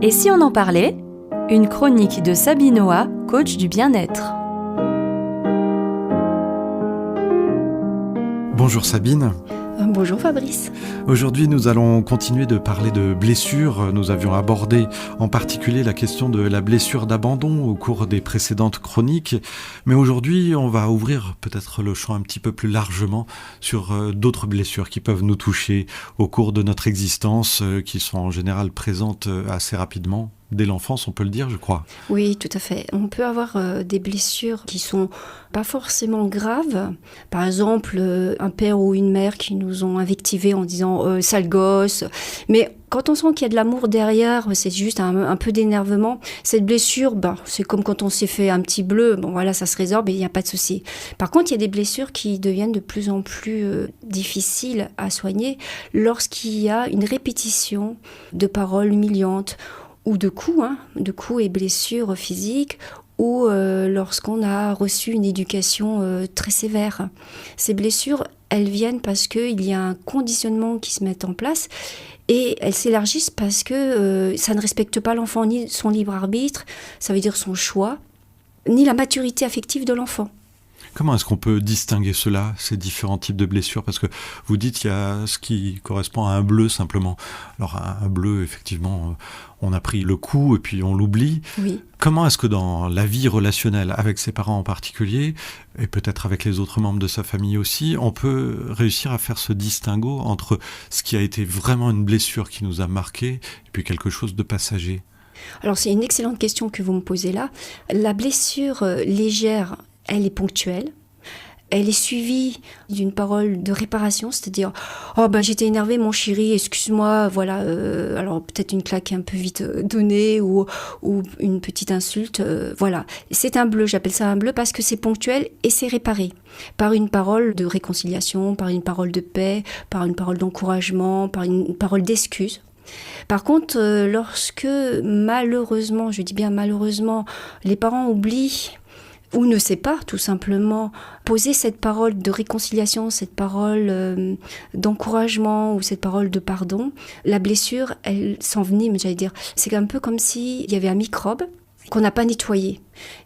Et si on en parlait ? Une chronique de Sabine Noah, coach du bien-être. Bonjour Sabine. Bonjour Fabrice. Aujourd'hui, nous allons continuer de parler de blessures. Nous avions abordé en particulier la question de la blessure d'abandon au cours des précédentes chroniques. Mais aujourd'hui, on va ouvrir peut-être le champ un petit peu plus largement sur d'autres blessures qui peuvent nous toucher au cours de notre existence, qui sont en général présentes assez rapidement. Dès l'enfance, on peut le dire, je crois. Oui, tout à fait. On peut avoir des blessures qui sont pas forcément graves. Par exemple, un père ou une mère qui nous ont invectivés en disant « sale gosse ». Mais quand on sent qu'il y a de l'amour derrière, c'est juste un peu d'énervement. Cette blessure, c'est comme quand on s'est fait un petit bleu. Bon, voilà, ça se résorbe et il n'y a pas de souci. Par contre, il y a des blessures qui deviennent de plus en plus difficiles à soigner lorsqu'il y a une répétition de paroles humiliantes ou de coups et blessures physiques, ou lorsqu'on a reçu une éducation très sévère. Ces blessures, elles viennent parce qu'il y a un conditionnement qui se met en place et elles s'élargissent parce que ça ne respecte pas l'enfant, ni son libre arbitre, ça veut dire son choix, ni la maturité affective de l'enfant. Comment est-ce qu'on peut distinguer cela, ces différents types de blessures ? Parce que vous dites qu'il y a ce qui correspond à un bleu simplement. Alors un bleu, effectivement, on a pris le coup et puis on l'oublie. Oui. Comment est-ce que dans la vie relationnelle, avec ses parents en particulier, et peut-être avec les autres membres de sa famille aussi, on peut réussir à faire ce distinguo entre ce qui a été vraiment une blessure qui nous a marqué et puis quelque chose de passager ? Alors c'est une excellente question que vous me posez là. La blessure légère, elle est ponctuelle. Elle est suivie d'une parole de réparation, c'est-à-dire « Oh j'étais énervée mon chéri, excuse-moi, voilà. » Alors peut-être une claque un peu vite donnée ou une petite insulte, voilà. C'est un bleu, j'appelle ça un bleu parce que c'est ponctuel et c'est réparé par une parole de réconciliation, par une parole de paix, par une parole d'encouragement, par une parole d'excuse. Par contre, lorsque malheureusement, je dis bien malheureusement, les parents oublient ou ne sait pas tout simplement poser cette parole de réconciliation, cette parole d'encouragement ou cette parole de pardon, la blessure, elle s'envenime, j'allais dire. C'est un peu comme s'il y avait un microbe qu'on n'a pas nettoyé.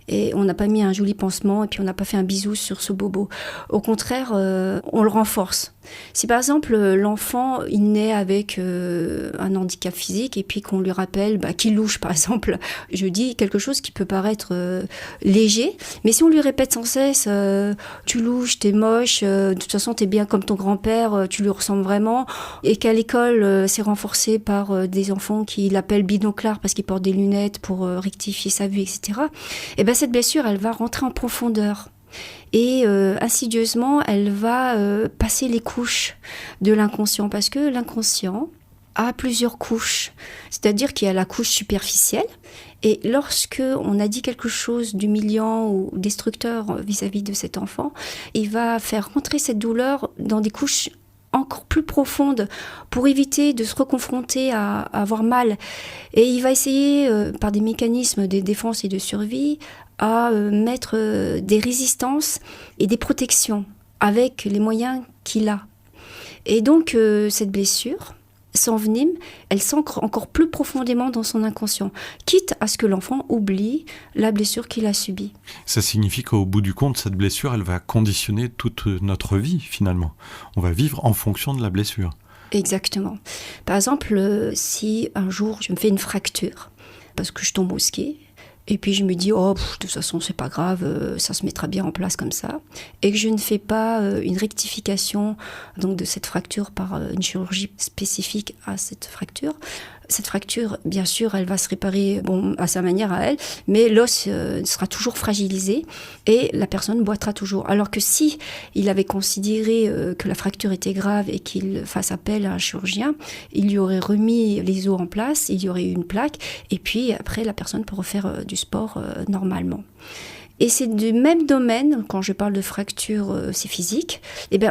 Et on n'a pas mis un joli pansement et puis on n'a pas fait un bisou sur ce bobo. Au contraire, on le renforce. Si par exemple l'enfant il naît avec un handicap physique et puis qu'on lui rappelle qu'il louche par exemple, je dis quelque chose qui peut paraître léger, mais si on lui répète sans cesse tu louches, t'es moche, de toute façon t'es bien comme ton grand-père, tu lui ressembles vraiment, et qu'à l'école c'est renforcé par des enfants qui l'appellent binoclard parce qu'il porte des lunettes pour rectifier sa vue, etc. Et cette blessure, elle va rentrer en profondeur. Et insidieusement, elle va passer les couches de l'inconscient. Parce que l'inconscient a plusieurs couches. C'est-à-dire qu'il y a la couche superficielle. Et lorsque on a dit quelque chose d'humiliant ou destructeur vis-à-vis de cet enfant, il va faire rentrer cette douleur dans des couches encore plus profonde pour éviter de se reconfronter à avoir mal. Et il va essayer, par des mécanismes de défense et de survie, à mettre des résistances et des protections avec les moyens qu'il a. Et donc, cette blessure s'envenime, elle s'ancre encore plus profondément dans son inconscient, quitte à ce que l'enfant oublie la blessure qu'il a subie. Ça signifie qu'au bout du compte, cette blessure, elle va conditionner toute notre vie, finalement. On va vivre en fonction de la blessure. Exactement. Par exemple, si un jour je me fais une fracture, parce que je tombe au ski, et puis je me dis, de toute façon, c'est pas grave, ça se mettra bien en place comme ça. Et que je ne fais pas une rectification donc, de cette fracture par une chirurgie spécifique à cette fracture. Cette fracture, bien sûr, elle va se réparer à sa manière à elle, mais l'os sera toujours fragilisé et la personne boitera toujours. Alors que si il avait considéré que la fracture était grave et qu'il fasse appel à un chirurgien, il lui aurait remis les os en place, il y aurait eu une plaque, et puis après la personne peut refaire du sport normalement. Et c'est du même domaine, quand je parle de fracture, c'est physique,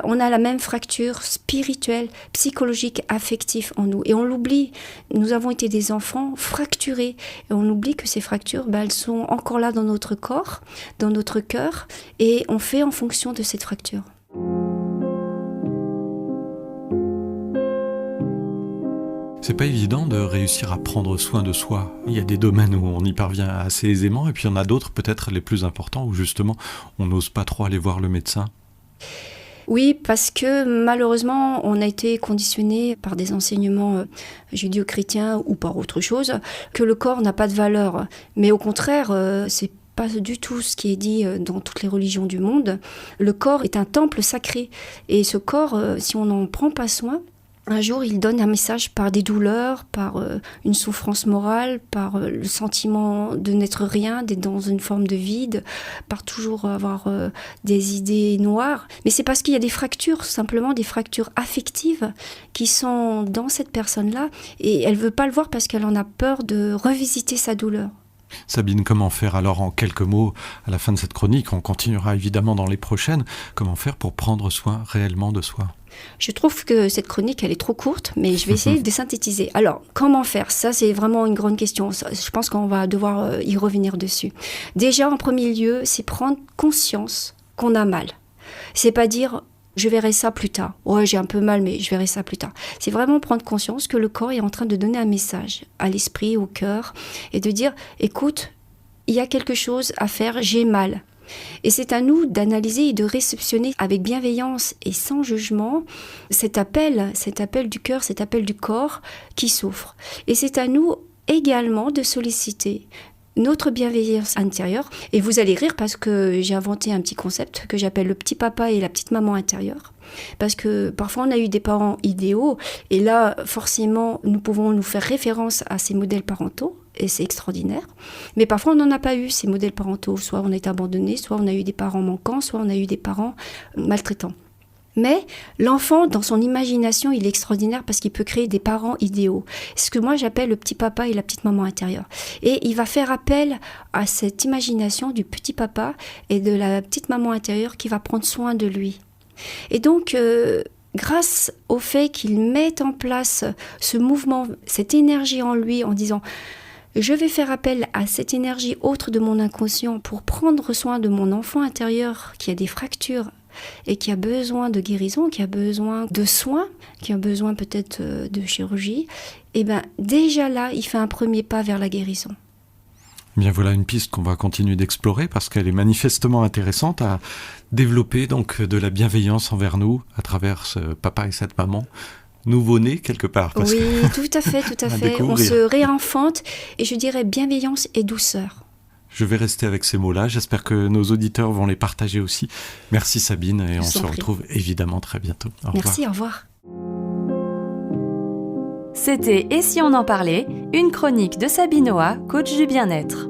on a la même fracture spirituelle, psychologique, affective en nous. Et on l'oublie, nous avons été des enfants fracturés. Et on oublie que ces fractures, elles sont encore là dans notre corps, dans notre cœur, et on fait en fonction de cette fracture. C'est pas évident de réussir à prendre soin de soi. Il y a des domaines où on y parvient assez aisément, et puis il y en a d'autres, peut-être les plus importants, où justement on n'ose pas trop aller voir le médecin. Oui, parce que malheureusement, on a été conditionné par des enseignements judéo-chrétiens ou par autre chose, que le corps n'a pas de valeur. Mais au contraire, c'est pas du tout ce qui est dit dans toutes les religions du monde. Le corps est un temple sacré. Et ce corps, si on n'en prend pas soin, un jour, il donne un message par des douleurs, par une souffrance morale, par le sentiment de n'être rien, d'être dans une forme de vide, par toujours avoir des idées noires. Mais c'est parce qu'il y a des fractures, simplement des fractures affectives qui sont dans cette personne-là. Et elle ne veut pas le voir parce qu'elle en a peur de revisiter sa douleur. Sabine, comment faire alors en quelques mots à la fin de cette chronique? On continuera évidemment dans les prochaines. Comment faire pour prendre soin réellement de soi? Je trouve que cette chronique, elle est trop courte, mais je vais essayer de synthétiser. Alors, comment faire? Ça, c'est vraiment une grande question. Je pense qu'on va devoir y revenir dessus. Déjà, en premier lieu, c'est prendre conscience qu'on a mal. C'est pas dire... je verrai ça plus tard. Ouais, j'ai un peu mal, mais je verrai ça plus tard. C'est vraiment prendre conscience que le corps est en train de donner un message à l'esprit, au cœur, et de dire, écoute, il y a quelque chose à faire, j'ai mal. Et c'est à nous d'analyser et de réceptionner avec bienveillance et sans jugement cet appel du cœur, cet appel du corps qui souffre. Et c'est à nous également de solliciter notre bienveillance intérieure. Et vous allez rire parce que j'ai inventé un petit concept que j'appelle le petit papa et la petite maman intérieure. Parce que parfois on a eu des parents idéaux et là forcément nous pouvons nous faire référence à ces modèles parentaux et c'est extraordinaire. Mais parfois on n'en a pas eu ces modèles parentaux. Soit on a été abandonné, soit on a eu des parents manquants, soit on a eu des parents maltraitants. Mais l'enfant, dans son imagination, il est extraordinaire parce qu'il peut créer des parents idéaux. C'est ce que moi j'appelle le petit papa et la petite maman intérieure. Et il va faire appel à cette imagination du petit papa et de la petite maman intérieure qui va prendre soin de lui. Et donc, grâce au fait qu'il mette en place ce mouvement, cette énergie en lui en disant... je vais faire appel à cette énergie autre de mon inconscient pour prendre soin de mon enfant intérieur qui a des fractures et qui a besoin de guérison, qui a besoin de soins, qui a besoin peut-être de chirurgie, et bien déjà là, il fait un premier pas vers la guérison. Bien, voilà une piste qu'on va continuer d'explorer parce qu'elle est manifestement intéressante à développer donc de la bienveillance envers nous à travers ce papa et cette maman. Nouveau-né quelque part. Oui, tout à fait. On se réinfante et je dirais bienveillance et douceur. Je vais rester avec ces mots-là. J'espère que nos auditeurs vont les partager aussi. Merci Sabine et on se retrouve évidemment très bientôt. Merci, au revoir. C'était Et si on en parlait, une chronique de Sabine Oa, coach du bien-être.